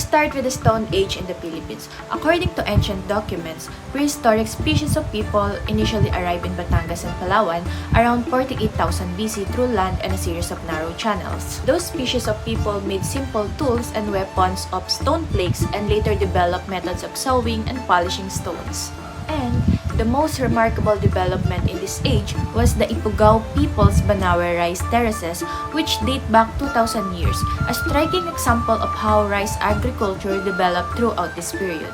start with the Stone Age in the Philippines. According to ancient documents, prehistoric species of people initially arrived in Batangas and Palawan around 48,000 BC through land and a series of narrow channels. Those species of people made simple tools and weapons of stone flakes and later developed methods of sawing and polishing stones. And the most remarkable development in this age was the Ifugao people's Banawe rice terraces, which date back 2,000 years, a striking example of how rice agriculture developed throughout this period.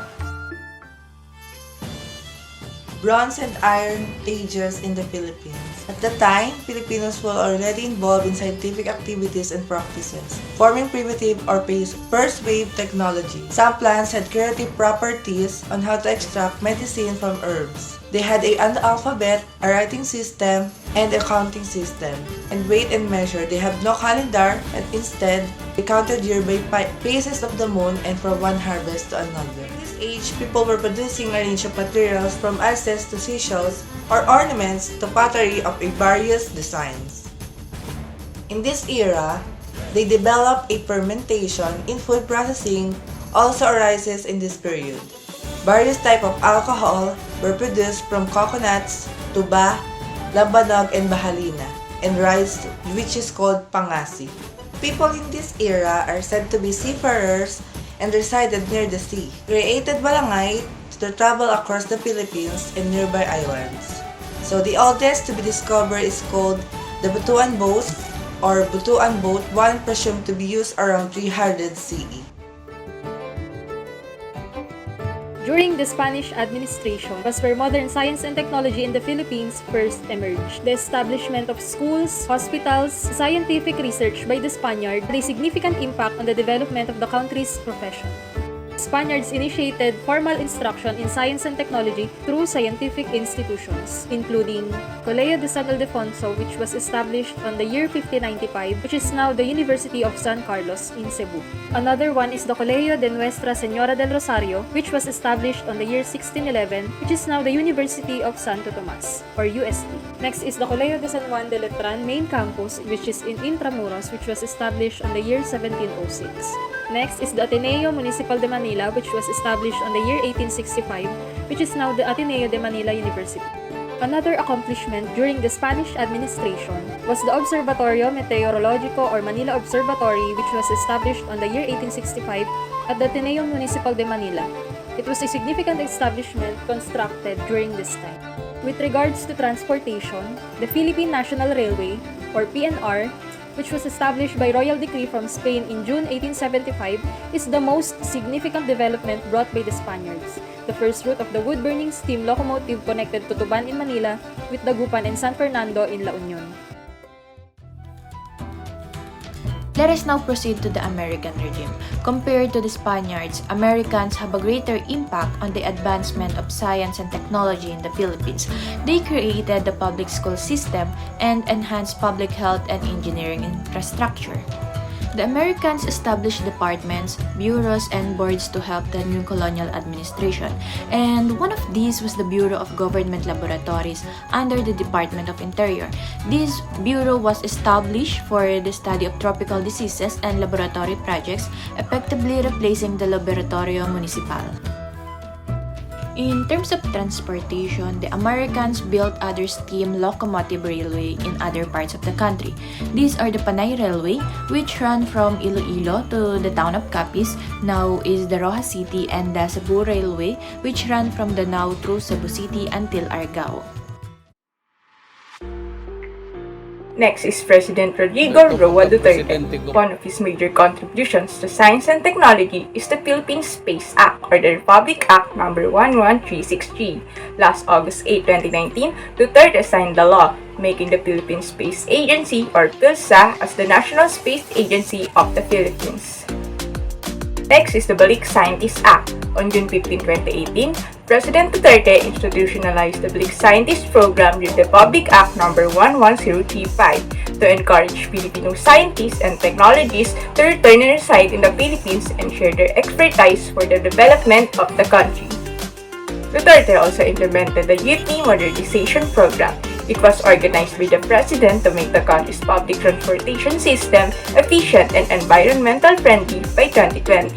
Bronze and Iron Ages in the Philippines. At the time, Filipinos were already involved in scientific activities and practices, forming primitive or first-wave technology. Some plants had curative properties on how to extract medicine from herbs. They had an alphabet, a writing system, and a counting system. And weight and measure, they have no calendar, and instead, they counted year by phases of the moon and from one harvest to another. In this age, people were producing a range of materials from ashes to seashells or ornaments to pottery of various designs. In this era, they developed a fermentation in food processing also arises in this period. Various types of alcohol were produced from coconuts, tuba, labanog, and bahalina, and rice, which is called pangasi. People in this era are said to be seafarers and resided near the sea, created barangay to travel across the Philippines and nearby islands. So the oldest to be discovered is called the Butuan boat or Butuan boat, one presumed to be used around 300 CE. During the Spanish administration was where modern science and technology in the Philippines first emerged. The establishment of schools, hospitals, scientific research by the Spaniards had a significant impact on the development of the country's profession. Spaniards initiated formal instruction in science and technology through scientific institutions, including Colegio de San Ildefonso, which was established on the year 1595, which is now the University of San Carlos in Cebu. Another one is the Colegio de Nuestra Señora del Rosario, which was established on the year 1611, which is now the University of Santo Tomas, or UST. Next is the Colegio de San Juan de Letran main campus, which is in Intramuros, which was established on the year 1706. Next is the Ateneo Municipal de Manila, which was established on the year 1865, which is now the Ateneo de Manila University. Another accomplishment during the Spanish administration was the Observatorio Meteorologico or Manila Observatory, which was established on the year 1865 at the Ateneo Municipal de Manila. It was a significant establishment constructed during this time. With regards to transportation, the Philippine National Railway, or PNR, which was established by royal decree from Spain in June 1875, is the most significant development brought by the Spaniards. The first route of the wood-burning steam locomotive connected Tutuban in Manila with Dagupan and San Fernando in La Union. Let us now proceed to the American regime. Compared to the Spaniards, Americans have a greater impact on the advancement of science and technology in the Philippines. They created the public school system and enhanced public health and engineering infrastructure. The Americans established departments, bureaus, and boards to help the new colonial administration, and one of these was the Bureau of Government Laboratories under the Department of Interior. This bureau was established for the study of tropical diseases and laboratory projects, effectively replacing the Laboratorio Municipal. In terms of transportation, the Americans built other steam locomotive railway in other parts of the country. These are the Panay Railway, which ran from Iloilo to the town of Capiz, now is the Rojas City, and the Cebu Railway, which ran from Danao through Cebu City until Argao. Next is President Rodrigo Roa Duterte. One of his major contributions to science and technology is the Philippine Space Act, or the Republic Act No. 11363. Last August 8, 2019, Duterte signed the law, making the Philippine Space Agency, or PhilSA, as the National Space Agency of the Philippines. Next is the Balik Scientists Act. On June 15, 2018, President Duterte institutionalized the Balik Scientist Program with the Republic Act No. 11035 to encourage Filipino scientists and technologists to return and reside in the Philippines and share their expertise for the development of the country. Duterte also implemented the Youth Modernization Program. It was organized by the President to make the country's public transportation system efficient and environmental friendly by 2020.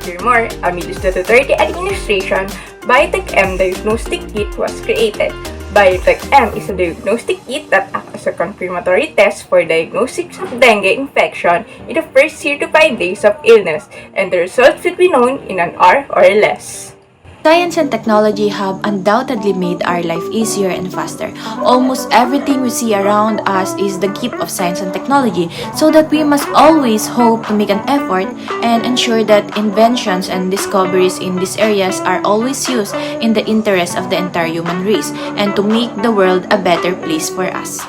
Furthermore, amidst the Duterte administration, Biotech M diagnostic kit was created. Biotech M is a diagnostic kit that acts as a confirmatory test for diagnosis of dengue infection in the first 0 to 5 days of illness, and the results will be known in an hour or less. Science and technology have undoubtedly made our life easier and faster. Almost everything we see around us is the gift of science and technology, so that we must always hope to make an effort and ensure that inventions and discoveries in these areas are always used in the interest of the entire human race and to make the world a better place for us.